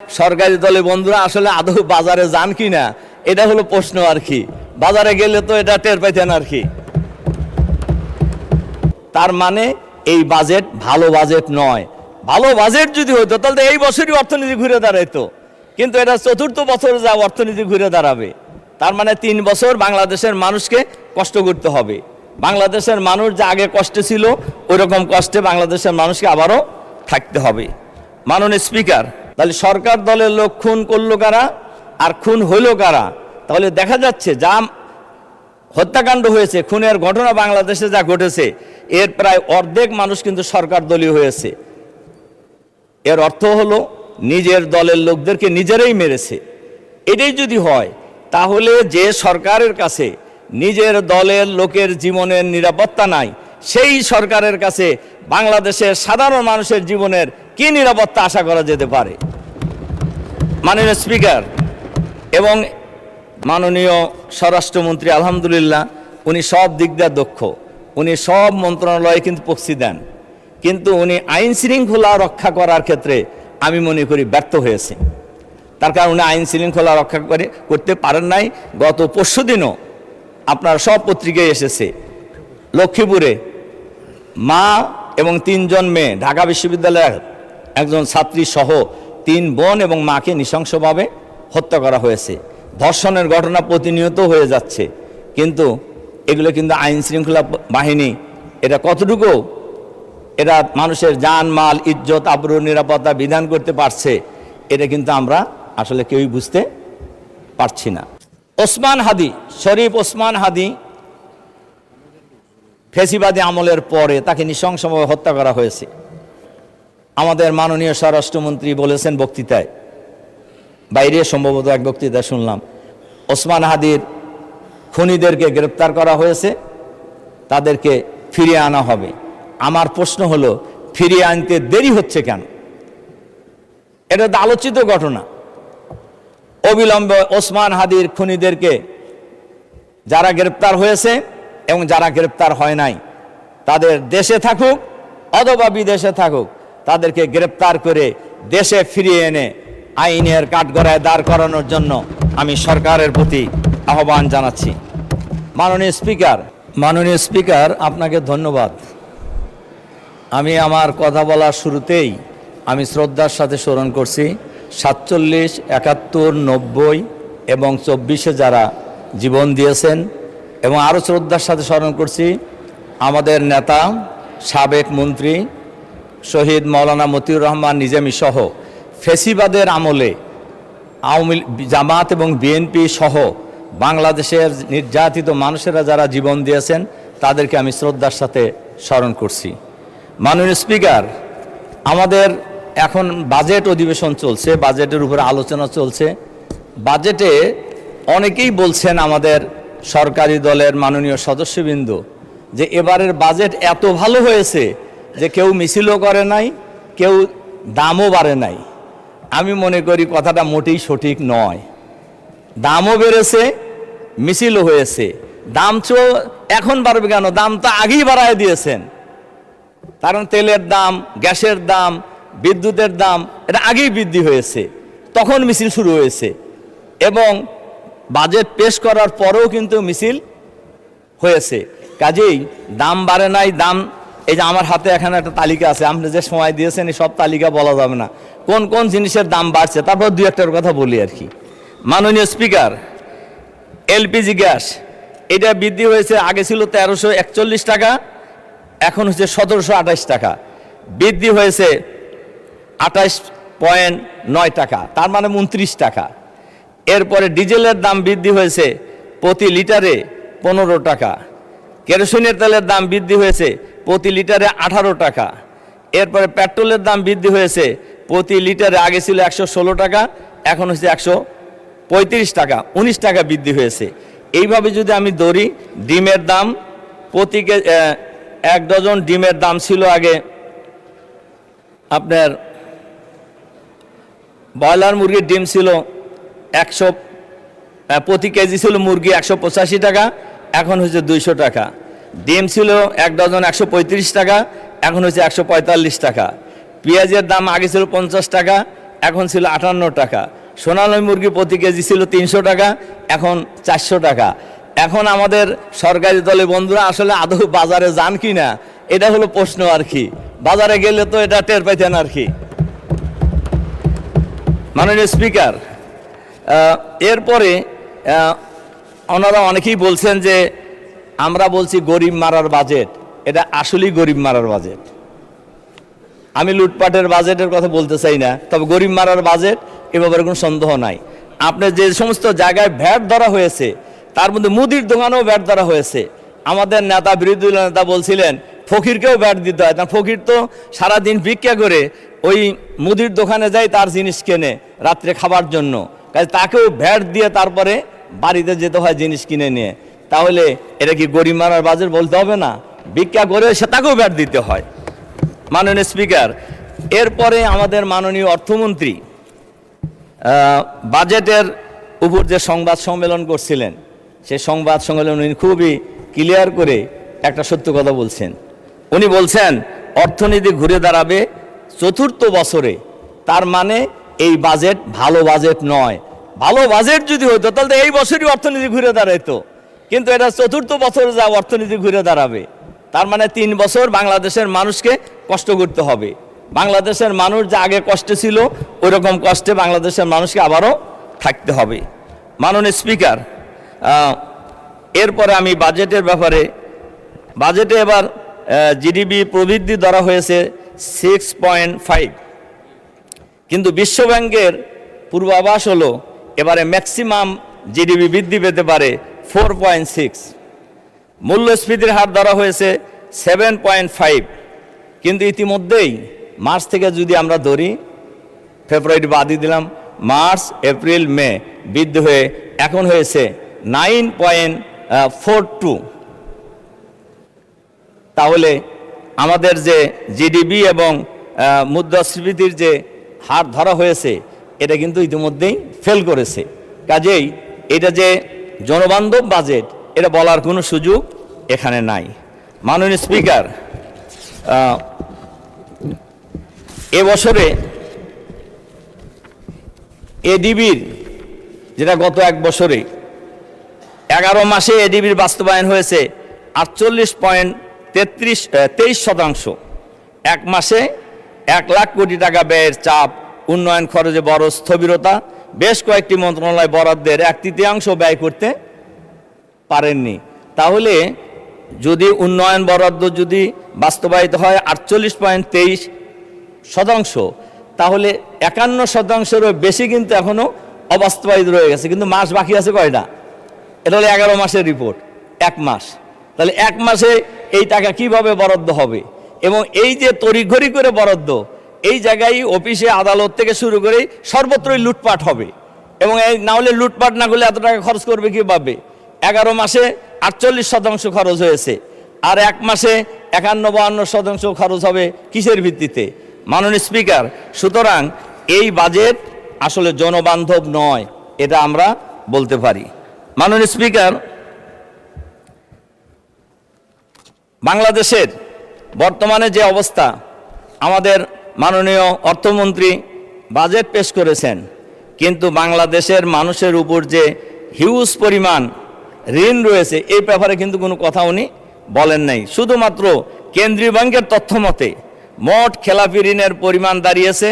সরকারি দলে বন্ধুরা আসলে আদৌ বাজারে যান কিনা এটা হলো প্রশ্ন আর কি। বাজারে গেলে তো এটা টের পাইতেন আর কি। তার মানে এই বাজেট ভালো বাজেট নয়। ভালো বাজেট যদি হইতো তাহলে এই বছরই অর্থনীতি ঘুরে দাঁড়াইতো, কিন্তু এটা চতুর্থ বছর যা অর্থনীতি ঘুরে দাঁড়াবে। তার মানে 3 বছর বাংলাদেশের মানুষকে কষ্ট করতে হবে। বাংলাদেশের মানুষ যা আগে কষ্টে ছিল ওই রকম কষ্টে বাংলাদেশের মানুষকে আবারও থাকতে হবে। মাননীয় স্পিকার, তাহলে সরকার দলের লোক খুন করলো কারা আর খুন হইল কারা? তাহলে দেখা যাচ্ছে যা হত্যাকাণ্ড হয়েছে, খুনের ঘটনা বাংলাদেশে যা ঘটেছে, এর প্রায় অর্ধেক মানুষ কিন্তু সরকার দলীয় হয়েছে। এর অর্থ হলো নিজের দলের লোকদেরকে নিজেরাই মেরেছে। এটাই যদি হয় তাহলে যে সরকারের কাছে নিজের দলের লোকের জীবনের নিরাপত্তা নাই, সেই সরকারের কাছে বাংলাদেশের সাধারণ মানুষের জীবনের কি নিরাপত্তা আশা করা যেতে পারে? মাননীয় স্পিকার এবং মাননীয় স্বরাষ্ট্রমন্ত্রী, আলহামদুলিল্লাহ উনি সব দিক দিয়ে দক্ষ, উনি সব মন্ত্রণালয়ে কিন্তু প্রক্সি দেন, কিন্তু উনি আইন শৃঙ্খলা রক্ষা করার ক্ষেত্রে আমি মনে করি ব্যর্থ হয়েছে। তার কারণ উনি আইন শৃঙ্খলা রক্ষা করতে পারেন নাই। গত পরশুদিনও আপনার সব পত্রিকায় এসেছে, লক্ষ্মীপুরে মা এবং 3 জন মেয়ে, ঢাকা বিশ্ববিদ্যালয়ের একজন ছাত্রী সহ 3 বোন এবং মাকে নৃশংসভাবে হত্যা করা হয়েছে। ধর্ষণের ঘটনা প্রতিনিয়ত হয়ে যাচ্ছে, কিন্তু এগুলো কিন্তু আইন শৃঙ্খলা বাহিনী এটা কতটুকু এরা মানুষের জান মাল ইজ্জত আবরু নিরাপত্তা বিধান করতে পারছে, এটা কিন্তু আমরা আসলে কেউই বুঝতে পারছি না। ওসমান হাদি, শরীফ ওসমান হাদি ফেসিবাদী আমলের পরে তাকে নৃশংসভাবে হত্যা করা হয়েছে। আমাদের মাননীয় স্বরাষ্ট্রমন্ত্রী বলেছেন বক্তৃতায়, বাইরে সম্ভবত এক বক্তৃতা শুনলাম, ওসমান হাদির খুনিদেরকে গ্রেপ্তার করা হয়েছে, তাদেরকে ফিরিয়ে আনা হবে। আমার প্রশ্ন হলো, ফিরিয়ে আনতে দেরি হচ্ছে কেন? এটা তো আলোচিত ঘটনা। অবিলম্বে ওসমান হাদির খুনিদেরকে, যারা গ্রেপ্তার হয়েছে এবং যারা গ্রেপ্তার হয় নাই, তাদের দেশে থাকুক অথবা বিদেশে থাকুক, তাদেরকে গ্রেপ্তার করে দেশে ফিরিয়ে এনে আইনের কাঠগড়ায় দাঁড় করানোর জন্য আমি সরকারের প্রতি আহ্বান জানাচ্ছি। মাননীয় স্পিকার, আপনাকে ধন্যবাদ। আমি আমার কথা বলার শুরুতেই আমি শ্রদ্ধার সাথে স্মরণ করছি 47, 71, 90 এবং 24-এ যারা জীবন দিয়েছেন, এবং আরও শ্রদ্ধার সাথে স্মরণ করছি আমাদের নেতা সাবেক মন্ত্রী শহীদ মাওলানা মতিউর রহমান নিজামী সহ ফেসিবাদের আমলে আওয়ামী জামাত এবং বিএনপি সহ বাংলাদেশের নির্যাতিত মানুষেরা যারা জীবন দিয়েছেন, তাদেরকে আমি শ্রদ্ধার সাথে স্মরণ করছি। মাননীয় স্পিকার, আমাদের এখন বাজেট অধিবেশন চলছে, বাজেটের উপরে আলোচনা চলছে। বাজেটে অনেকেই বলছেন আমাদের সরকারি দলের মাননীয় সদস্যবৃন্দ যে এবারের বাজেট এত ভালো হয়েছে যে কেউ মিছিলও করে নাই, কেউ দামও বাড়ে নাই। আমি মনে করি কথাটা মোটেই সঠিক নয়। দামও বেড়েছে, মিছিলও হয়েছে। দাম এখন বাড়বে কেন? দাম তো আগেই বাড়ায় দিয়েছেন। কারণ তেলের দাম, গ্যাসের দাম, বিদ্যুতের দাম এটা আগেই বৃদ্ধি হয়েছে, তখন মিছিল শুরু হয়েছে, এবং বাজেট পেশ করার পরেও কিন্তু মিছিল হয়েছে। কাজেই দাম বাড়ে নাই। দাম, এই যে আমার হাতে এখানে একটা তালিকা আছে, আপনি যে সময় দিয়েছেন এই সব তালিকা বলা যাবে না কোন কোন জিনিসের দাম বাড়ছে, তারপর 2-1টার কথা বলি আর কি। মাননীয় স্পিকার, এলপিজি গ্যাস এটা বৃদ্ধি হয়েছে, আগে ছিল 1341 টাকা, এখন হচ্ছে 1728 টাকা, বৃদ্ধি হয়েছে 28.9 টাকা, তার মানে 29 টাকা। এরপরে ডিজেলের দাম বৃদ্ধি হয়েছে প্রতি লিটারে 15 টাকা, কেরোসিনের তেলের দাম বৃদ্ধি হয়েছে প্রতি লিটারে 18 টাকা। এরপরে পেট্রোলের দাম বৃদ্ধি হয়েছে প্রতি লিটারে, আগে ছিল 116 টাকা, এখন হচ্ছে 135 টাকা, 19 টাকা বৃদ্ধি হয়েছে। এইভাবে যদি আমি ধরি, ডিমের দাম প্রতি 1 ডজন ডিমের দাম ছিল আগে আপনার, ব্রয়লার মুরগির ডিম ছিল 100, প্রতি কেজি ছিল মুরগি 185 টাকা, এখন হচ্ছে 200 টাকা। ডিম ছিল 1 ডজন 135 টাকা, এখন হচ্ছে 145 টাকা। পেঁয়াজের দাম আগে ছিল 50 টাকা, এখন ছিল 58 টাকা। সোনালী মুরগি প্রতি কেজি ছিল 300 টাকা, এখন 400 টাকা। এখন আমাদের সরকারি দলে বন্ধুরা আসলে আদৌ বাজারে যান কি না, এটা হলো প্রশ্ন আর কি। বাজারে গেলে তো এটা টের পাইতেন আর কি। মাননীয় স্পিকার, এরপরে ওনারা অনেকেই বলছেন যে আমরা বলছি গরিব মারার বাজেট, এটা আসলেই গরিব মারার বাজেট। আমি লুটপাটের বাজেটের কথা বলতে চাই না, তবে গরিব মারার বাজেট এ ব্যাপারে কোনো সন্দেহ নাই। আপনার যে সমস্ত জায়গায় ভ্যাট ধরা হয়েছে তার মধ্যে মুদির দোকানেও ভ্যাট ধরা হয়েছে। আমাদের নেতা, বিরোধী নেতা বলছিলেন ফকিরকেও ভ্যাট দিতে হয়, কারণ ফকির তো সারাদিন ভিক্ষা করে ওই মুদির দোকানে যায় তার জিনিস কেনে রাত্রে খাবার জন্য, কাজে তাকেও ভ্যাট দিয়ে তারপরে বাড়িতে যেতে হয় জিনিস কিনে নিয়ে। তাহলে এটা কি গরিব মারার বাজেট বলতে হবে না? ভিক্ষা করে সে তাকেও ভ্যাট দিতে হয়। মাননীয় স্পিকার, এরপরে আমাদের মাননীয় অর্থমন্ত্রী বাজেটের উপর যে সংবাদ সম্মেলন করছিলেন, সেই সংবাদ সম্মেলন উনি খুবই ক্লিয়ার করে একটা সত্য কথা বলছেন। উনি বলছেন অর্থনীতি ঘুরে দাঁড়াবে চতুর্থ বছরে। তার মানে এই বাজেট ভালো বাজেট নয়। ভালো বাজেট যদি হতো তাহলে এই বছরই অর্থনীতি ঘুরে দাঁড়াইতো, কিন্তু এটা চতুর্থ বছরে যা অর্থনীতি ঘুরে দাঁড়াবে। তার মানে 3 বছর বাংলাদেশের মানুষকে কষ্ট করতে হবে। বাংলাদেশের মানুষ যা আগে কষ্টে ছিল ওই রকম কষ্টে বাংলাদেশের মানুষকে আবারও থাকতে হবে। মাননীয় স্পিকার, এরপরে আমি বাজেটের ব্যাপারে, বাজেটে এবার জিডিপি প্রবৃদ্ধি ধরা হয়েছে 6.5, কিন্তু বিশ্বব্যাংকের পূর্বাভাস হলো এবারে ম্যাক্সিমাম জিডিপি বৃদ্ধি পেতে পারে 4.6। মূল্যস্ফীতির হার ধরা হয়েছে 7.5, কিন্তু ইতিমধ্যেই মার্চ থেকে যদি আমরা ধরি, ফেব্রুয়ারি বাদই দিলাম, মার্চ, এপ্রিল, মে বৃদ্ধি হয়ে এখন হয়েছে 9.42। তাহলে আমাদের যে জিডিপি এবং মুদ্রাস্ফীতির যে হার ধরা হয়েছে এটা কিন্তু ইতিমধ্যেই ফেল করেছে। কাজেই এটা যে জনবান্ধব বাজেট এটা বলার কোনো সুযোগ এখানে নাই। মাননীয় স্পিকার, এবছরে এডিবির, যেটা গত 1 বছরে 11 মাসে এডিবির বাস্তবায়ন হয়েছে 48.23%। 1 মাসে 1 লাখ কোটি টাকা ব্যয়ের চাপ, উন্নয়ন খরচে বড় স্থবিরতা, বেশ কয়েকটি মন্ত্রণালয় বরাদ্দের 1/3 ব্যয় করতে পারেননি। তাহলে যদি উন্নয়ন বরাদ্দ যদি বাস্তবায়িত হয় 48.23%, তাহলে 51%-এরও বেশি কিন্তু এখনো অবাস্তবায়িত রয়ে গেছে। কিন্তু মাস বাকি আছে কয়টা? এটা হলো 11 মাসের রিপোর্ট, 1 মাস। তাহলে 1 মাসে এই টাকা কিভাবে বরাদ্দ হবে? এবং এই যে তড়িঘড়ি করে বরাদ্দ, এই জায়গায় অফিসে, আদালত থেকে শুরু করে সর্বত্রই লুটপাট হবে। এবং এই না হলে লুটপাট না করলে এত টাকা খরচ করবে কীভাবে? 11 মাসে 48% খরচ হয়েছে, আর 1 মাসে 51-52% খরচ হবে কিসের ভিত্তিতে? মাননীয় স্পিকার, সুতরাং এই বাজেট আসলে জনবান্ধব নয়, এটা আমরা বলতে পারি। মাননীয় স্পিকার, বাংলাদেশের বর্তমানে যে অবস্থা, আমাদের মাননীয় অর্থমন্ত্রী বাজেট পেশ করেছেন, কিন্তু বাংলাদেশের মানুষের উপর যে হিউজ পরিমাণ ঋণ রয়েছে এই ব্যাপারে কিন্তু কোনো কথা উনি বলেন নাই। শুধুমাত্র কেন্দ্রীয় ব্যাংকের তথ্য মতে মোট খেলাপি ঋণের পরিমাণ দাঁড়িয়েছে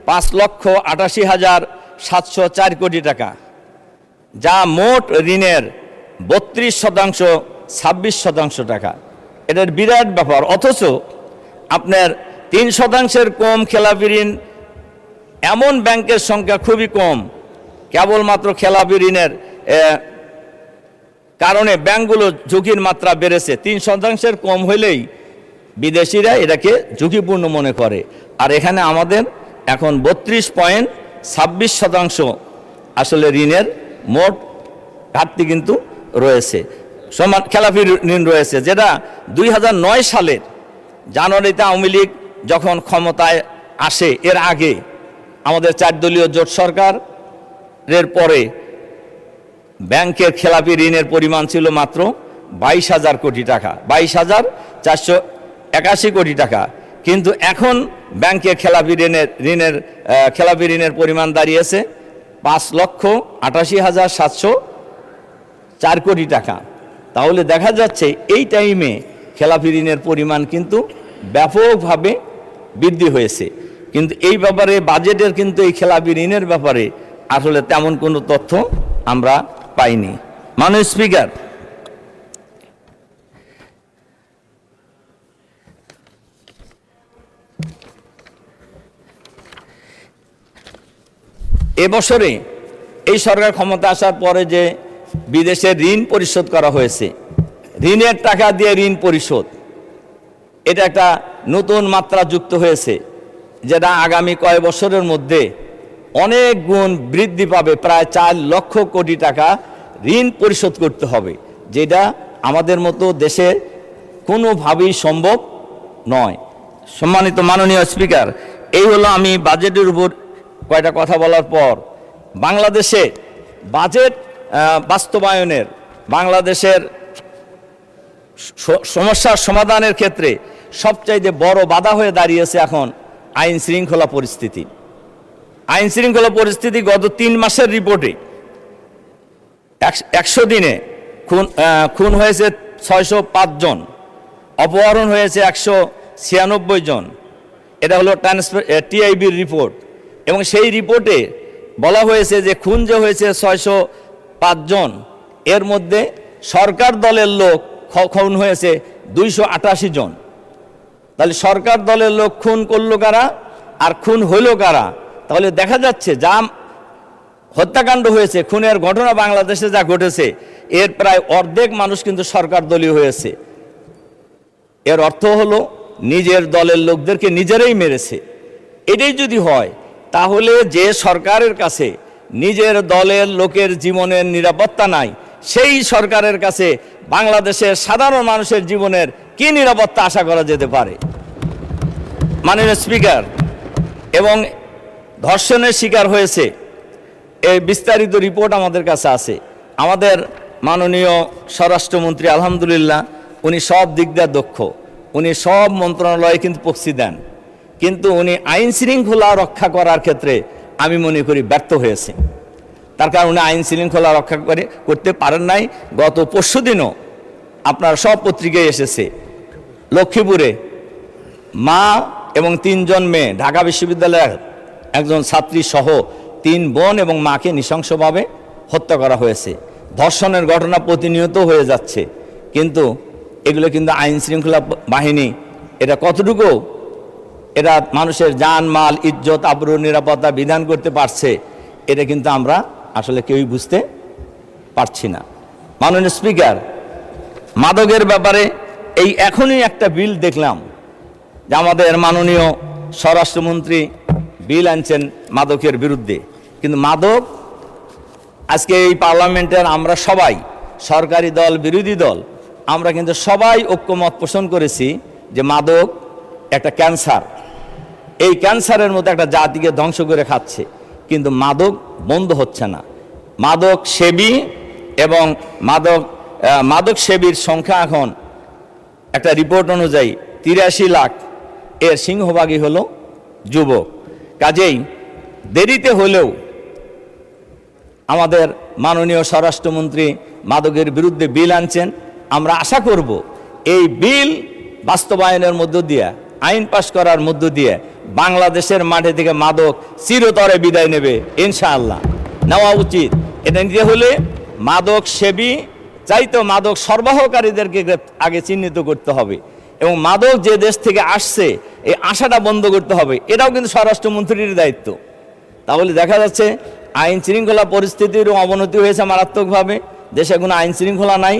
5,88,704 কোটি টাকা, যা মোট ঋণের 32%, 26% টাকা। এটার বিরাট ব্যাপার। অথচ আপনার 3% কম খেলাপি ঋণ এমন ব্যাংকের সংখ্যা খুবই কম। কেবলমাত্র খেলাপি ঋণের কারণে ব্যাংকগুলো ঝুঁকির মাত্রা বেড়েছে। 3% কম হলেই বিদেশিরা এটাকে ঝুঁকিপূর্ণ মনে করে, আর এখানে আমাদের এখন 32.26% আসলে ঋণের মোট ঘাটতি কিন্তু রয়েছে, সমান খেলাপি ঋণ রয়েছে, যেটা 2009 সালের জানুয়ারিতে আওয়ামী লীগ যখন ক্ষমতায় আসে এর আগে আমাদের 4 দলীয় জোট সরকারের পরে ব্যাংকের খেলাপি ঋণের পরিমাণ ছিল মাত্র 22,000 কোটি টাকা, 22,481 কোটি টাকা। কিন্তু এখন ব্যাংকে খেলাপি ঋণের পরিমাণ দাঁড়িয়েছে 5,88,704 কোটি টাকা। তাহলে দেখা যাচ্ছে এই টাইমে খেলাপি ঋণের পরিমাণ কিন্তু ব্যাপকভাবে বৃদ্ধি হয়েছে। কিন্তু এই ব্যাপারে বাজেটের কিন্তু এই খেলাপি ঋণের ব্যাপারে আসলে তেমন কোনো তথ্য আমরা পাইনি। মাননীয় স্পিকার, এবছরে এই সরকার ক্ষমতা আসার পরে যে বিদেশে ঋণ পরিশোধ করা হয়েছে, ঋণের টাকা দিয়ে ঋণ পরিশোধ, এটা একটা নতুন মাত্রা যুক্ত হয়েছে, যেটা আগামী কয়েক বছরের মধ্যে অনেক গুণ বৃদ্ধি পাবে। প্রায় 4 লক্ষ কোটি টাকা ঋণ পরিশোধ করতে হবে, যেটা আমাদের মতো দেশে কোনোভাবেই সম্ভব নয়। সম্মানিত মাননীয় স্পিকার, এই হলো আমি বাজেটের উপর কয়টা কথা বলার পর বাংলাদেশে বাজেট বাস্তবায়নের, বাংলাদেশের সমস্যার সমাধানের ক্ষেত্রে সবচাইতে বড় বাধা হয়ে দাঁড়িয়েছে এখন আইন শৃঙ্খলা পরিস্থিতি। আইন শৃঙ্খলা পরিস্থিতি গত 3 মাসের রিপোর্টে 100 দিনে খুন হয়েছে 605 জন, অপহরণ হয়েছে 196 জন। এটা হলো টিআইবির রিপোর্ট, এবং সেই রিপোর্টে বলা হয়েছে যে খুন যে হয়েছে 605 জন, এর মধ্যে সরকার দলের লোক খুন হয়েছে 288 জন। তাহলে সরকার দলের লোক খুন করলো কারা আর খুন হইল কারা? তাহলে দেখা যাচ্ছে যা হত্যাকাণ্ড হয়েছে, খুনের ঘটনা বাংলাদেশে যা ঘটেছে, এর প্রায় অর্ধেক মানুষ কিন্তু সরকার দলীয় হয়েছে। এর অর্থ হলো নিজের দলের লোকদেরকে নিজেরাই মেরেছে। এটাই যদি হয়, তাহলে যে সরকারের কাছে নিজের দলের লোকের জীবনের নিরাপত্তা নাই, সেই সরকারের কাছে বাংলাদেশের সাধারণ মানুষের জীবনের কি নিরাপত্তা আশা করা যেতে পারে? মাননীয় স্পিকার, এবং ধর্ষণের শিকার হয়েছে, এই বিস্তারিত রিপোর্ট আমাদের কাছে আছে। আমাদের মাননীয় স্বরাষ্ট্রমন্ত্রী আলহামদুলিল্লাহ উনি সব দিক দিয়ে দক্ষ, উনি সব মন্ত্রণালয়ে কিন্তু প্রক্সি দেন, কিন্তু উনি আইন শৃঙ্খলা রক্ষা করার ক্ষেত্রে আমি মনে করি ব্যর্থ হয়েছে। তার কারণ উনি আইন শৃঙ্খলা রক্ষা করতে পারেন নাই। গত পরশুদিনও আপনার সব পত্রিকায় এসেছে, লক্ষ্মীপুরে মা এবং 3 জন মেয়ে, ঢাকা বিশ্ববিদ্যালয়ের একজন ছাত্রী সহ 3 বোন এবং মাকে নৃশংসভাবে হত্যা করা হয়েছে। ধর্ষণের ঘটনা প্রতিনিয়ত হয়ে যাচ্ছে, কিন্তু এগুলো কিন্তু আইন শৃঙ্খলা বাহিনী এটা কতটুকু এরা মানুষের জান মাল ইজ্জত আবরু নিরাপত্তা বিধান করতে পারছে, এটা কিন্তু আমরা আসলে কেউই বুঝতে পারছি না। মাননীয় স্পিকার, মাদকের ব্যাপারে এই এখনই একটা বিল দেখলাম যে আমাদের মাননীয় স্বরাষ্ট্রমন্ত্রী বিল আনছেন মাদকের বিরুদ্ধে, কিন্তু মাদক আজকে এই পার্লামেন্টের আমরা সবাই, সরকারি দল বিরোধী দল, আমরা কিন্তু সবাই ঐক্যমত পোষণ করেছি যে মাদক একটা ক্যান্সার, এই ক্যান্সারের মতো একটা জাতিকে ধ্বংস করে খাচ্ছে, কিন্তু মাদক বন্ধ হচ্ছে না। মাদক সেবী এবং মাদক সেবীর সংখ্যা এখন একটা রিপোর্ট অনুযায়ী 83 লাখ, এর সিংহভাগই হলো যুবক। কাজেই দেরিতে হলেও আমাদের মাননীয় স্বরাষ্ট্রমন্ত্রী মাদকের বিরুদ্ধে বিল আনছেন। আমরা আশা করব এই বিল বাস্তবায়নের মধ্য দিয়ে, আইন পাশ করার মধ্য দিয়ে বাংলাদেশের মাঠে থেকে মাদক চিরতরে বিদায় নেবে ইনশাআল্লাহ। নেওয়া উচিত। এটা নিতে হলে মাদক সেবী চাইতো মাদক সরবরাহকারীদেরকে আগে চিহ্নিত করতে হবে, এবং মাদক যে দেশ থেকে আসছে এই আশাটা বন্ধ করতে হবে, এটাও কিন্তু স্বরাষ্ট্রমন্ত্রীর দায়িত্ব। তাহলে দেখা যাচ্ছে আইন শৃঙ্খলা পরিস্থিতির অবনতি হয়েছে মারাত্মকভাবে, দেশে কোনো আইন শৃঙ্খলা নাই,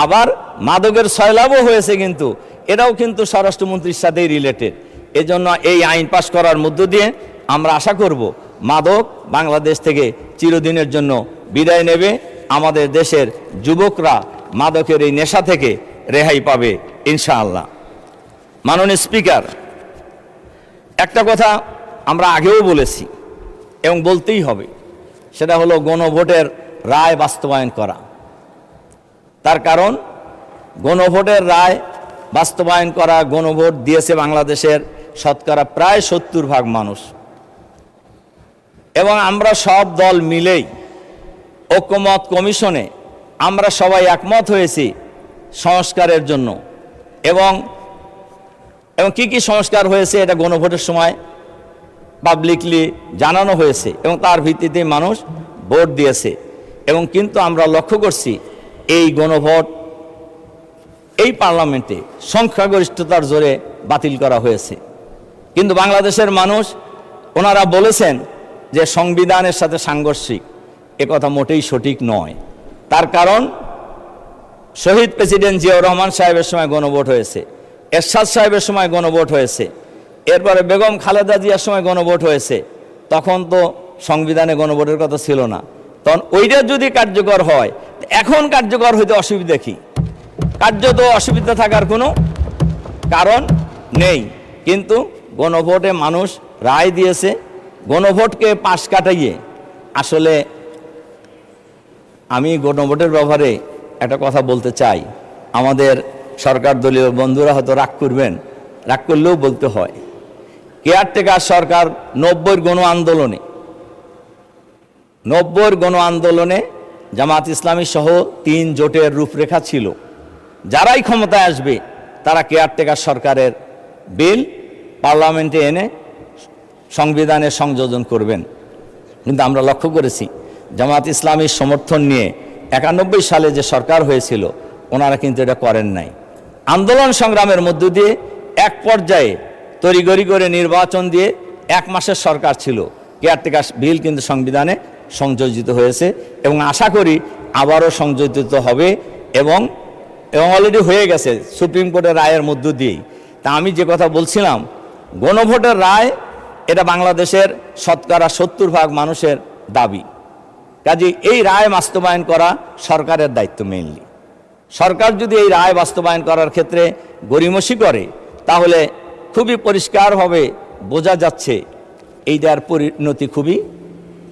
আবার মাদকের সয়লাভও হয়েছে, কিন্তু এটাও কিন্তু স্বরাষ্ট্রমন্ত্রীর সাথেই রিলেটেড। এজন্য এই আইন পাশ করার মধ্য দিয়ে আমরা আশা করব মাদক বাংলাদেশ থেকে চিরদিনের জন্য বিদায় নেবে, আমাদের দেশের যুবকরা মাদকের এই নেশা থেকে রেহাই পাবে ইনশাআল্লাহ। মাননীয় স্পিকার, একটা কথা আমরা আগেও বলেছি এবং বলতেই হবে, সেটা হলো গণভোটের রায় বাস্তবায়ন করা। তার কারণ গণভোটের রায় বাস্তবায়ন করা, গণভোট দিয়েছে বাংলাদেশের শতকরা প্রায় 70% মানুষ। এবং আমরা সব দল মিলেই ঐক্যমত কমিশনে আমরা সবাই একমত হয়েছি সংস্কারের জন্য। এবং কি কি সংস্কার হয়েছে এটা গণভোটের সময় পাবলিকলি জানানো হয়েছে এবং তার ভিত্তিতে মানুষ ভোট দিয়েছে। এবং কিন্তু আমরা লক্ষ্য করছি এই গণভোট এই পার্লামেন্টে সংখ্যাগরিষ্ঠতার জোরে বাতিল করা হয়েছে। কিন্তু বাংলাদেশের মানুষ ওনারা বলেছেন যে সংবিধানের সাথে সাংঘর্ষিক, একথা মোটেই সঠিক নয়। তার কারণ শহীদ প্রেসিডেন্ট জিয়াউর রহমান সাহেবের সময় গণভোট হয়েছে, এরশাদ সাহেবের সময় গণভোট হয়েছে, এরপরে বেগম খালেদা জিয়ার সময় গণভোট হয়েছে। তখন তো সংবিধানে গণভোটের কথা ছিল না। তখন ওইটা যদি কার্যকর হয়, এখন কার্যকর হইতে অসুবিধা কি? কার্যত অসুবিধা থাকার কোনো কারণ নেই। কিন্তু গণভোটে মানুষ রায় দিয়েছে। গণভোটকে পাশ কাটাইয়ে আসলে আমি গণভোটের ব্যাপারে একটা কথা বলতে চাই। আমাদের সরকার দলীয় বন্ধুরা হয়তো রাগ করবেন, রাগ করলেও বলতে হয়। কেয়ারটেকার সরকার 90-র গণ আন্দোলনে জামাত ইসলামী সহ 3 জোটের রূপরেখা ছিল। যারাই ক্ষমতায় আসবে তারা কেয়ারটেকার সরকারের বিল পার্লামেন্টে এনে সংবিধানে সংযোজন করবেন। কিন্তু আমরা লক্ষ্য করেছি জামাত ইসলামীর সমর্থন নিয়ে 91 সালে যে সরকার হয়েছিল ওনারা কিন্তু এটা করেন নাই। আন্দোলন সংগ্রামের মধ্য দিয়ে এক পর্যায়ে তড়িঘড়ি করে নির্বাচন দিয়ে 1 মাসের সরকার ছিল। কেয়ারটেকার বিল কিন্তু সংবিধানে সংযোজিত হয়েছে এবং আশা করি আবারও সংযোজিত হবে এবং অলরেডি হয়ে গেছে সুপ্রিম কোর্টের রায়ের মধ্য দিয়েই। তা আমি যে কথা বলছিলাম, গণভোটের রায় এটা বাংলাদেশের শতকরা 70% মানুষের দাবি। কাজে এই রায় বাস্তবায়ন করা সরকারের দায়িত্ব মেইনলি। সরকার যদি এই রায় বাস্তবায়ন করার ক্ষেত্রে গড়িমসি করে তাহলে খুবই পরিষ্কারভাবে বোঝা যাচ্ছে এইটার পরিণতি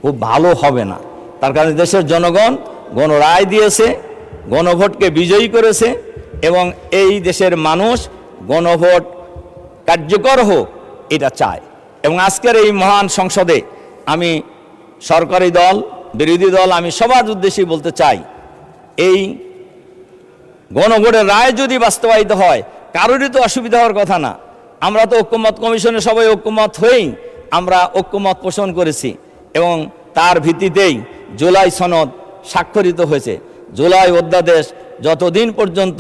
খুব ভালো হবে না। তার কারণে দেশের জনগণ গণরায় দিয়েছে, গণভোটকে বিজয়ী করেছে এবং এই দেশের মানুষ গণভোট কার্যকর হোক এটা চায়। এবং আজকের এই মহান সংসদে আমি সরকারি দল, বিরোধী দল, আমি সবার উদ্দেশ্যেই বলতে চাই, এই গণভোটের রায় যদি বাস্তবায়িত হয় কারোরই তো অসুবিধা হওয়ার কথা না। আমরা তো ঐক্যমত কমিশনে সবাই ঐক্যমত হয়েই আমরা ঐক্যমত পোষণ করেছি এবং তার ভিত্তিতেই জুলাই সনদ স্বাক্ষরিত হয়েছে। জুলাই অধ্যাদেশ যতদিন পর্যন্ত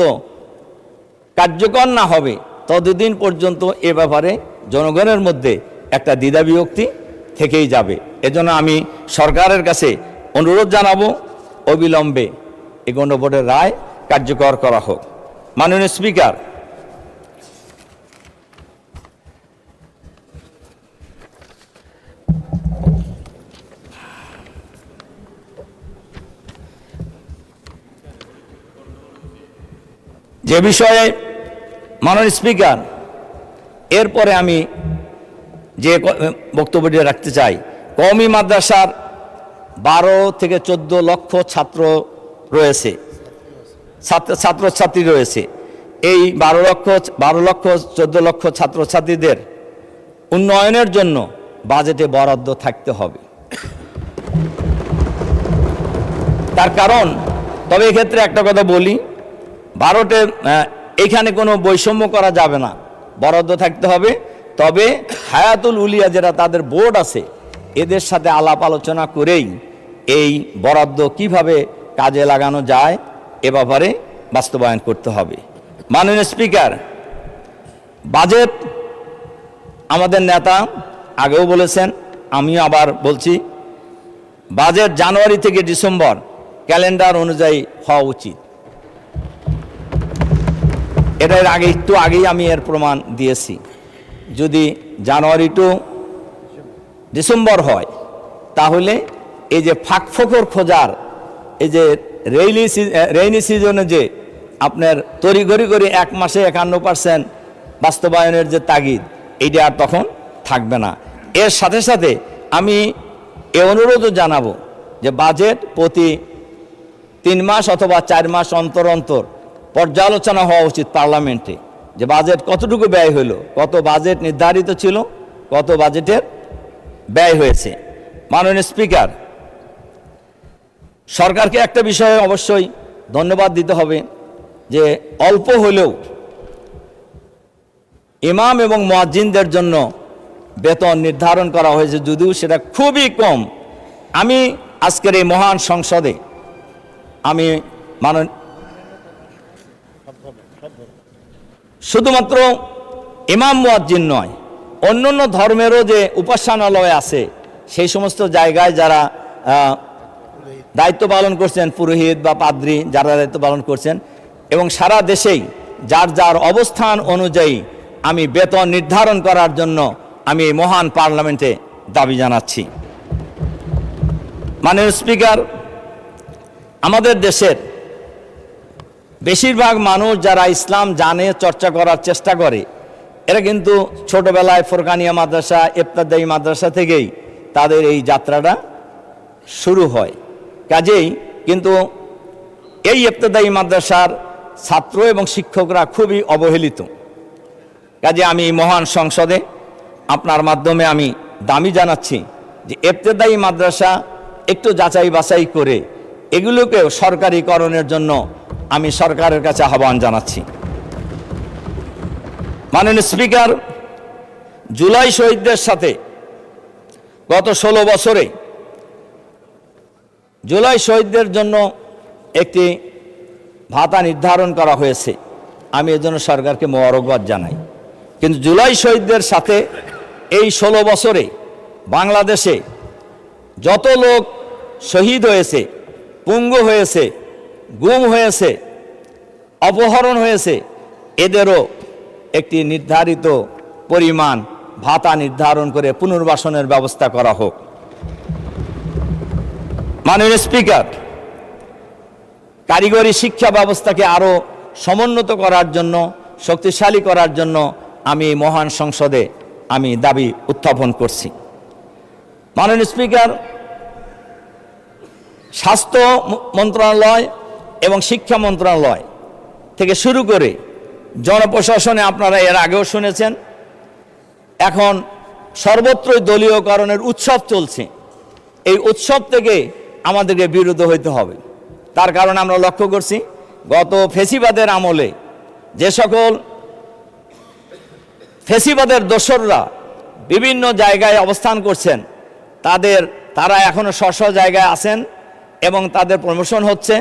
কার্যকর না হবে ততদিন পর্যন্ত এ ব্যাপারে জনগণের মধ্যে একটা দ্বিধাবিভক্তি থেকেই যাবে। এজন্য আমি সরকারের কাছে অনুরোধ জানাবো অবিলম্বে এই গণভোটের রায় কার্যকর করা হোক। মাননীয় স্পিকার, যে বিষয়ে মাননীয় স্পিকার এরপরে আমি যে বক্তব্যটি রাখতে চাই, কওমি মাদ্রাসার 12 থেকে 14 লক্ষ ছাত্র রয়েছে, ছাত্রছাত্রী রয়েছে। এই 12 লক্ষ 14 লক্ষ ছাত্রছাত্রীদের উন্নয়নের জন্য বাজেটে বরাদ্দ থাকতে হবে। তার কারণ, তবে এক্ষেত্রে একটা কথা বলি, ভারতে এখানে কোনো বৈষম্য করা যাবে না, বরাদ্দ থাকতে হবে। তবে হায়াতুল উলিয়া যেটা তাদের বোর্ড আছে এদের সাথে আলাপ আলোচনা করেই এই বরাদ্দ কিভাবে কাজে লাগানো যায় এ ব্যাপারে বাস্তবায়ন করতে হবে। মাননীয় স্পিকার, বাজেট আমাদের নেতা আগেও বলেছেন, আমিও আবার বলছি, বাজেট জানুয়ারি থেকে ডিসেম্বর ক্যালেন্ডার অনুযায়ী হওয়া উচিত। এটার একটু আগেই আমি এর প্রমাণ দিয়েছি। যদি জানুয়ারি টু ডিসেম্বর হয় তাহলে এই যে ফাঁকফোকর খোঁজার, এই যে রেইনি সিজনে যে আপনার তড়িঘড়ি করে 1 মাসে 51% বাস্তবায়নের যে তাগিদ, এইটা আর তখন থাকবে না। এর সাথে সাথে আমি এ অনুরোধও জানাবো যে বাজেট প্রতি 3 মাস অথবা 4 মাস অন্তর অন্তর পর্যালোচনা হওয়া উচিত পার্লামেন্টে, যে বাজেট কতটুকু ব্যয় হলো, কত বাজেট নির্ধারিত ছিল, কত বাজেটের ব্যয় হয়েছে। মাননীয় স্পিকার, সরকারকে একটা বিষয়ে অবশ্যই ধন্যবাদ দিতে হবে যে অল্প হলেও ইমাম এবং মুয়াজ্জিনদের জন্য বেতন নির্ধারণ করা হয়েছে, যদিও সেটা খুবই কম। আমি আজকের এই মহান সংসদে আমি শুধুমাত্র ইমাম মুয়াজ্জিন নয়, অন্যান্য ধর্মেরও যে উপাসনালয় আছে সেই সমস্ত জায়গায় যারা দায়িত্ব পালন করছেন, পুরোহিত বা পাদ্রী যারা দায়িত্ব পালন করছেন, এবং সারা দেশেই যার যার অবস্থান অনুযায়ী আমি বেতন নির্ধারণ করার জন্য আমি এই মহান পার্লামেন্টে দাবি জানাচ্ছি। মাননীয় স্পিকার, আমাদের দেশের বেশিরভাগ মানুষ যারা ইসলাম জানে, চর্চা করার চেষ্টা করে, এরা কিন্তু ছোটবেলায় ফোরকানিয়া মাদ্রাসা, ইবতেদায়ী মাদ্রাসা থেকেই তাদের এই যাত্রাটা শুরু হয়। কাজেই কিন্তু এই ইবতেদায়ী মাদ্রাসার ছাত্র এবং শিক্ষকরা খুবই অবহেলিত। কাজে আমি মহান সংসদে আপনার মাধ্যমে আমি দাবি জানাচ্ছি যে ইবতেদায়ী মাদ্রাসা একটু যাচাই বাছাই করে এগুলোকেও সরকারিকরণের জন্য আমি সরকারের কাছে আহ্বান জানাচ্ছি। মাননীয় স্পিকার, জুলাই শহীদদের সাথে গত 16 বছরে জুলাই শহীদদের জন্য একটি ভাতা নির্ধারণ করা হয়েছে, আমি এর জন্য সরকারকে মোবারকবাদ জানাই। কিন্তু জুলাই শহীদদের সাথে এই 16 বছরে বাংলাদেশে যত লোক শহীদ হয়েছে, পঙ্গু হয়েছে, গুম হয়েছে, অপহরণ হয়েছে, এদেরও একটি নির্ধারিত পরিমাণ ভাতা নির্ধারণ করে পুনর্বাসনের ব্যবস্থা করা হোক। মাননীয় স্পিকার, কারিগরি শিক্ষা ব্যবস্থাকে আরও সমুন্নত করার জন্য, শক্তিশালী করার জন্য আমি মহান সংসদে আমি দাবি উত্থাপন করছি। মাননীয় স্পিকার, স্বাস্থ্য মন্ত্রণালয় এবং শিক্ষা মন্ত্রণালয় থেকে শুরু করে জনপ্রশাসনে আপনারা এর আগেও শুনেছেন, এখন সর্বত্রই দলীয়করণের উৎসব চলছে। এই উৎসব থেকে আমাদেরকে বিরত হইতে হবে। তার কারণ আমরা লক্ষ্য করছি গত ফেসিবাদের আমলে যে সকল ফেসিবাদের দোসররা বিভিন্ন জায়গায় অবস্থান করছেন, তারা এখনো স্ব জায়গায় আছেন এবং তাদের প্রমোশন হচ্ছে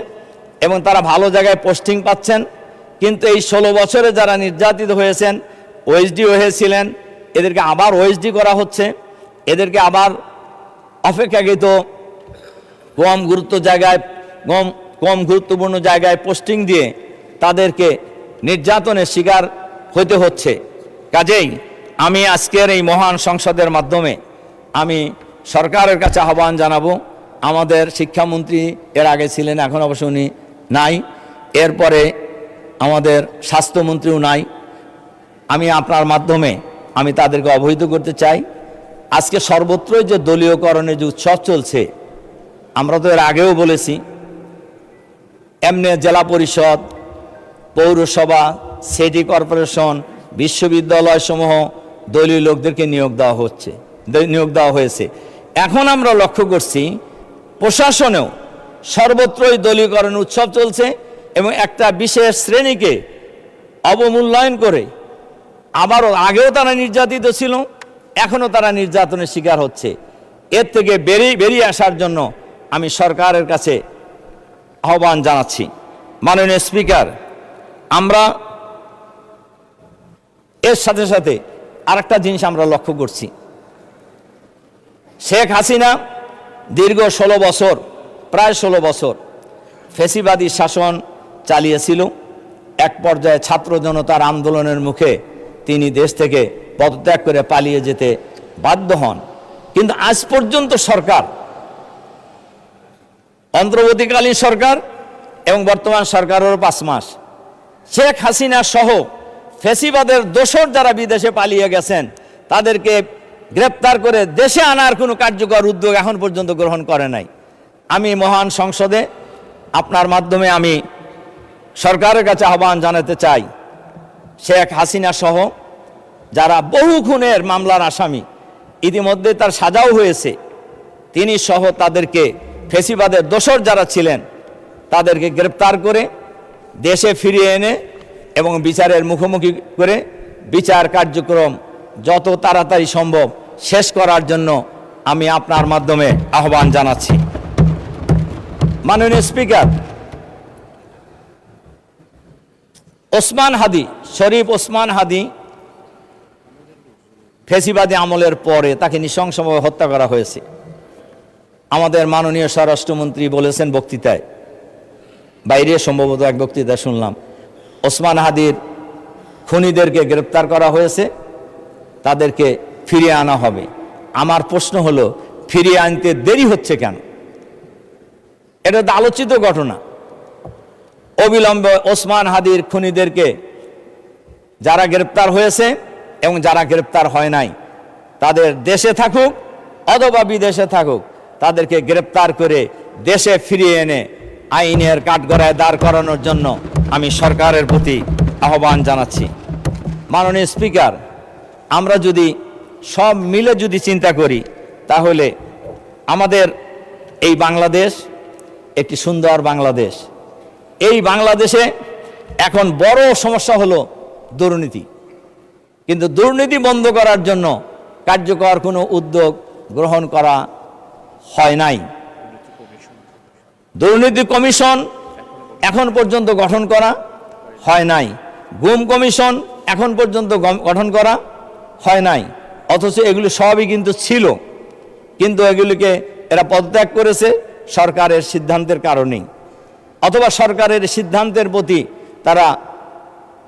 এবং তারা ভালো জায়গায় পোস্টিং পাচ্ছেন। কিন্তু এই 16 বছরে যারা নির্যাতিত হয়েছেন, ওএসডি হয়েছিলেন, এদেরকে আবার ওএসডি করা হচ্ছে, এদেরকে আবার অপেক্ষাকৃত কম গুরুত্বপূর্ণ জায়গায় পোস্টিং দিয়ে তাদেরকে নির্যাতনের শিকার হতে হচ্ছে। কাজেই আমি আজকের এই মহান সংসদের মাধ্যমে আমি সরকারের কাছে আহ্বান জানাবো, আমাদের শিক্ষামন্ত্রী এর আগে ছিলেন, এখন অবশ্য উনি নাই, এরপরে আমাদের স্বাস্থ্যমন্ত্রীও নাই, আমি আপনার মাধ্যমে আমি তাদেরকে অবহিত করতে চাই, আজকে সর্বত্রই যে দলীয়করণের যে উৎসব চলছে, আমরা তো এর আগেও বলেছি, এমনি জেলা পরিষদ, পৌরসভা, সিটি কর্পোরেশন, বিশ্ববিদ্যালয় সমূহ দলীয় লোকদেরকে নিয়োগ দেওয়া হয়েছে। এখন আমরা লক্ষ্য করছি প্রশাসনেও সর্বত্রই দলীয়করণ উৎসব চলছে এবং একটা বিশেষ শ্রেণীকে অবমূল্যায়ন করে, আবারও আগেও তারা নির্যাতিত ছিল, এখনও তারা নির্যাতনের শিকার হচ্ছে। এর থেকে বেরিয়ে আসার জন্য আমি সরকারের কাছে আহ্বান জানাচ্ছি। মাননীয় স্পিকার, আমরা এর সাথে সাথে আরেকটা জিনিস আমরা লক্ষ্য করছি, শেখ হাসিনা দীর্ঘ 16 বছর, প্রায় 16 বছর ফ্যাসিবাদী শাসন চালিয়েছিল। এক পর্যায়ে ছাত্র জনতার আন্দোলনের মুখে তিনি দেশ থেকে পদত্যাগ করে পালিয়ে যেতে বাধ্য হন। কিন্তু আজ পর্যন্ত সরকার, অন্তর্বর্তীকালীন সরকার এবং বর্তমান সরকারেরও 5 মাস, শেখ হাসিনা সহ ফ্যাসিবাদের দোসর যারা বিদেশে পালিয়ে গেছেন তাদেরকে গ্রেপ্তার করে দেশে আনার কোনো কার্যকর উদ্যোগ এখন পর্যন্ত গ্রহণ করে নাই। আমি মহান সংসদে আপনার মাধ্যমে আমি সরকারের কাছে আহ্বান জানাতে চাই শেখ হাসিনা সহ যারা বহু খুনের মামলার আসামি, ইতিমধ্যে তার সাজাও হয়েছে, তিনি সহ তাদেরকে ফেসিবাদের দোসর যারা ছিলেন তাদেরকে গ্রেপ্তার করে দেশে ফিরিয়ে এনে এবং বিচারের মুখোমুখি করে বিচার কার্যক্রম যত তাড়াতাড়ি সম্ভব শেষ করার জন্য আমি আপনার মাধ্যমে আহ্বান জানাচ্ছি। মাননীয় স্পিকার, ওসমান হাদি, শরীফ ওসমান হাদি ফেসিবাদী আমলের পরে তাকে নৃশংসভাবে হত্যা করা হয়েছে। আমাদের মাননীয় স্বরাষ্ট্রমন্ত্রী বলেছেন বক্তৃতায়, বাইরে সম্ভবত এক বক্তৃতায় শুনলাম, ওসমান হাদির খুনিদেরকে গ্রেপ্তার করা হয়েছে, তাদেরকে ফিরিয়ে আনা হবে। আমার প্রশ্ন হলো, ফিরিয়ে আনতে দেরি হচ্ছে কেন? এটা তো আলোচিত ঘটনা। অবিলম্বে ওসমান হাদির খুনিদেরকে, যারা গ্রেপ্তার হয়েছে এবং যারা গ্রেপ্তার হয় নাই, তাদের দেশে থাকুক অথবা বিদেশে থাকুক, তাদেরকে গ্রেপ্তার করে দেশে ফিরিয়ে এনে আইনের কাঠগড়ায় দাঁড় করানোর জন্য আমি সরকারের প্রতি আহ্বান জানাচ্ছি। মাননীয় স্পিকার, আমরা যদি সব মিলে যদি চিন্তা করি, তাহলে আমাদের এই বাংলাদেশ একটি সুন্দর বাংলাদেশ। এই বাংলাদেশে এখন বড় সমস্যা হলো দুর্নীতি, কিন্তু দুর্নীতি বন্ধ করার জন্য কার্যকর কোনো উদ্যোগ গ্রহণ করা হয় নাই। দুর্নীতি কমিশন এখন পর্যন্ত গঠন করা হয় নাই, গুম কমিশন এখন পর্যন্ত গঠন করা হয় নাই, অথচ এগুলো সবই কিন্তু ছিল, কিন্তু এগুলিকে এরা পদত্যাগ করেছে সরকারের সিদ্ধান্তের কারণেই, অথবা সরকারের সিদ্ধান্তের প্রতি তারা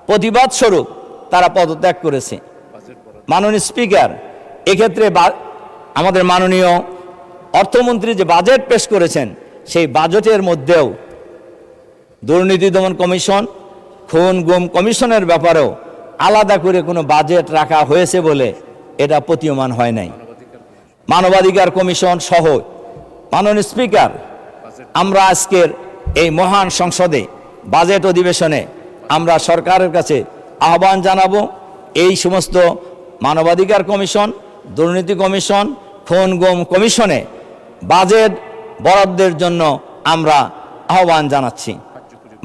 প্রতিবাদ স্বরূপ তারা পদত্যাগ করেছে। মাননীয় স্পিকার, এক্ষেত্রে আমাদের মাননীয় অর্থমন্ত্রী যে বাজেট পেশ করেছেন, সেই বাজেটের মধ্যেও দুর্নীতি দমন কমিশন, খুন গুম কমিশনের ব্যাপারেও আলাদা করে কোনো বাজেট রাখা হয়েছে বলে এটা প্রতীয়মান হয় নাই। মানবাধিকার কমিশন সহ, মাননীয় স্পিকার, আমরা আজকের এই মহান সংসদে বাজেট অধিবেশনে আমরা সরকারের কাছে আহ্বান জানাবো, এই সমস্ত মানবাধিকার কমিশন, দুর্নীতি কমিশন, খুন গুম কমিশনে বাজেট বরাদ্দের জন্য আমরা আহ্বান জানাচ্ছি।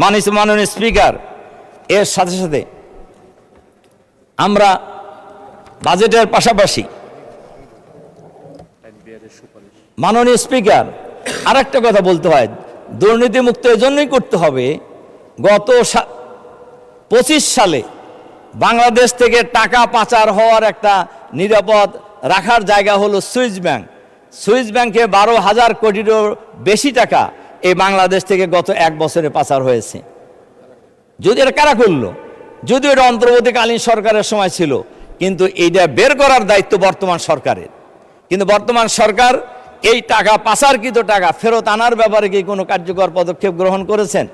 মাননীয় স্পিকার, এর সাথে সাথে আমরা বাজেটের পাশাপাশি, মাননীয় স্পিকার, আরেকটা কথা বলতে হয়, দুর্নীতিমুক্ত এজন্যই করতে হবে, গত 25 সালে বাংলাদেশ থেকে টাকা পাচার হওয়ার একটা নিরাপদ রাখার জায়গা হলো সুইস ব্যাংক। সুইস ব্যাংকে 12,000 কোটিরও বেশি টাকা এই বাংলাদেশ থেকে গত 1 বছরে পাচার হয়েছে। যদি এটা কারা করলো? যদিও এটা অন্তর্বর্তীকালীন সরকারের সময় ছিল, কিন্তু এইটা বের করার দায়িত্ব বর্তমান সরকারের। কিন্তু বর্তমান সরকার এই টাকা, পাচারকৃত টাকা ফেরত আনার ব্যাপারে কি কোনো কার্যকর পদক্ষেপ গ্রহণ করেছেন?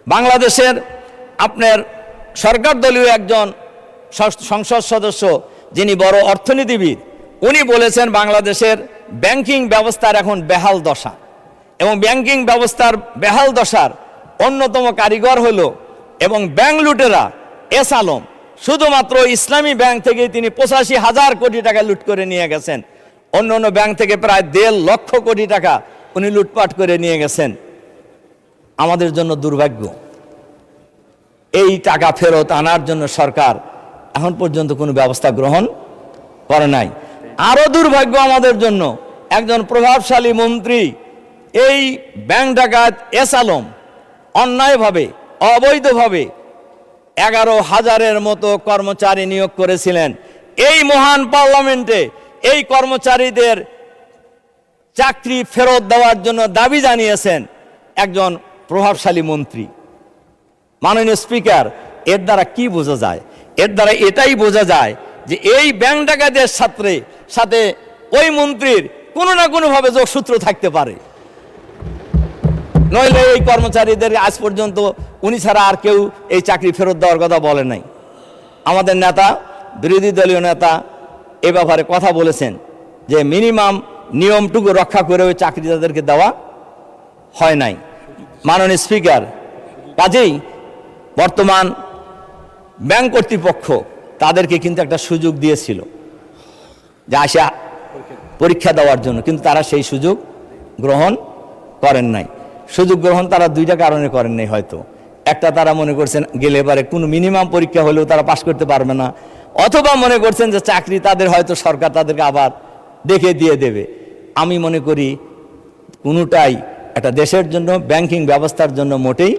বাংলাদেশের আপনার সরকার দলীয় একজন সংসদ সদস্য, যিনি বড় অর্থনীতিবিদ, উনি বলেছেন বাংলাদেশের ব্যাংকিং ব্যবস্থার এখন বেহাল দশা, এবং ব্যাংকিং ব্যবস্থার বেহাল দশার অন্যতম কারিগর হলো এবং ব্যাংক লুটেরা এস আলম। শুধুমাত্র ইসলামী ব্যাংক থেকে তিনি 85,000 কোটি টাকা লুট করে নিয়ে গেছেন, অন্য অন্য ব্যাংক থেকে প্রায় 1.5 লক্ষ কোটি টাকা উনি লুটপাট করে নিয়ে গেছেন। আমাদের জন্য দুর্ভাগ্য, এই টাকা ফেরত আনার জন্য সরকার এখন পর্যন্ত কোনো ব্যবস্থা গ্রহণ করে নাই। আরো দুর্ভাগ্য আমাদের জন্য, একজন প্রভাবশালী মন্ত্রী এই ব্যাংক ডাকাত এস আলম অন্যায়ভাবে, অবৈধভাবে 11,000-এর মতো কর্মচারী নিয়োগ করেছিলেন। এই মহান পার্লামেন্টে এই কর্মচারীদের চাকরি ফেরত দেওয়ার জন্য দাবি জানিয়েছেন একজন প্রভাবশালী মন্ত্রী। মাননীয় স্পিকার, এর দ্বারা কি বোঝা যায়? এর দ্বারা এটাই বোঝা যায় যে এই ব্যাংক ডাকাতের সাথে ওই মন্ত্রীর কোনো না কোনোভাবে যোগসূত্র থাকতে পারে, নইলে এই কর্মচারীদের আজ পর্যন্ত উনি ছাড়া আর কেউ এই চাকরি ফেরত দেওয়ার কথা বলে নাই। আমাদের নেতা, বিরোধী দলীয় নেতা এ ব্যাপারে কথা বলেছেন যে মিনিমাম নিয়মটুকু রক্ষা করে ওই চাকরি তাদেরকে দেওয়া হয় নাই। মাননীয় স্পিকার, কাজেই বর্তমান ব্যাংক কর্তৃপক্ষ তাদেরকে কিন্তু একটা সুযোগ দিয়েছিল যে আসা পরীক্ষা দেওয়ার জন্য, কিন্তু তারা সেই সুযোগ গ্রহণ করেন নাই। সুযোগ গ্রহণ তারা দুইটা কারণে করেন নাই হয়তো। একটা, তারা মনে করছেন গেলে এবারে কোনো মিনিমাম পরীক্ষা হলেও তারা পাশ করতে পারবে না, অথবা মনে করছেন যে চাকরি তাদের হয়তো সরকার তাদেরকে আবার দেখে দিয়ে দেবে। আমি মনে করি কোনোটাই একটা দেশের জন্য, ব্যাংকিং ব্যবস্থার জন্য মোটেই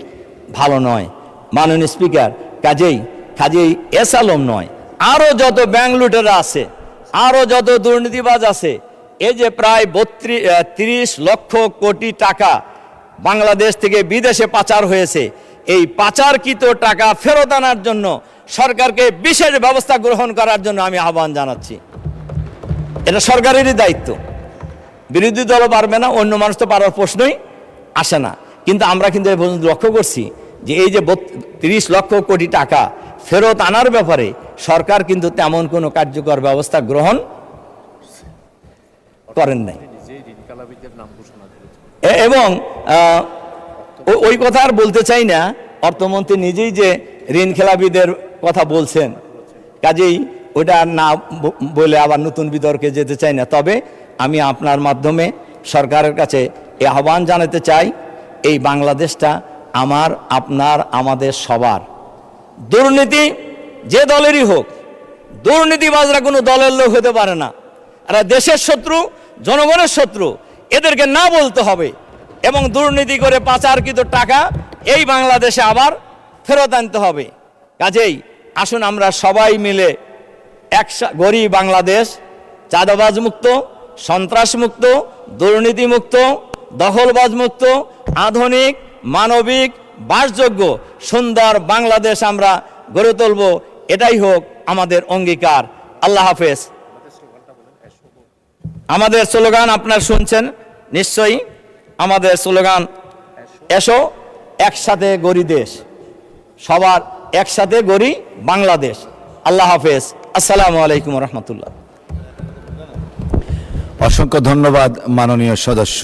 ভালো নয়। মাননীয় স্পিকার, কাজেই এস আলম নয়, আরও যত ব্যাংক লুটেরা আছে, আরও যত দুর্নীতিবাজ আছে, এই যে প্রায় 30 লক্ষ কোটি টাকা বাংলাদেশ থেকে বিদেশে পাচার হয়েছে, এই পাচারকৃত টাকা ফেরত আনার জন্য সরকারকে বিশেষ ব্যবস্থা গ্রহণ করার জন্য আমি আহ্বান জানাচ্ছি। এটা সরকারেরই দায়িত্ব, বিরোধী দলও পারবে না, অন্য মানুষ তো পারার প্রশ্নই আসে না। কিন্তু আমরা কিন্তু এই পর্যন্ত লক্ষ্য করছি যে এই যে 30 লক্ষ কোটি টাকা ফেরত আনার ব্যাপারে সরকার কিন্তু তেমন কোনো কার্যকর ব্যবস্থা গ্রহণ করেন নাই। এবং ওই কথা আর বলতে চাই না, অর্থমন্ত্রী নিজেই যে ঋণ খেলাপিদের কথা বলছেন, কাজেই ওটা না বলে আবার নতুন বিতর্কে যেতে চাই না। তবে আমি আপনার মাধ্যমে সরকারের কাছে এই আহ্বান জানাতে চাই, এই বাংলাদেশটা আমার, আপনার, আমাদের সবার। দুর্নীতি যে দলেরই হোক, দুর্নীতিবাজরা কোনো দলের লোক হতে পারে না। এরা দেশের শত্রু, জনগণের শত্রু, এদেরকে না বলতে হবে এবং দুর্নীতি করে পাচারকৃত টাকা এই বাংলাদেশে আবার ফেরত আনতে হবে। কাজেই আসুন আমরা সবাই মিলে গড়ি বাংলাদেশ, চাঁদাবাজ মুক্ত, সন্ত্রাস মুক্ত, দুর্নীতি মুক্ত, দখলবাজ মুক্ত, আধুনিক, মানবিক, বাসযোগ্য সুন্দর বাংলাদেশ আমরা গড়ে তুলব। এটাই হোক আমাদের অঙ্গীকার। আল্লাহ হাফেজ। আমাদের স্লোগান আপনারা শুনছেন নিশ্চয়ই, আমাদের স্লোগান এসো একসাথে গড়ি দেশ, সবার একসাথে গড়ি বাংলাদেশ। আল্লাহ হাফেজ। আসসালামু আলাইকুম রহমতুল্লাহ। অসংখ্য ধন্যবাদ মাননীয় সদস্য।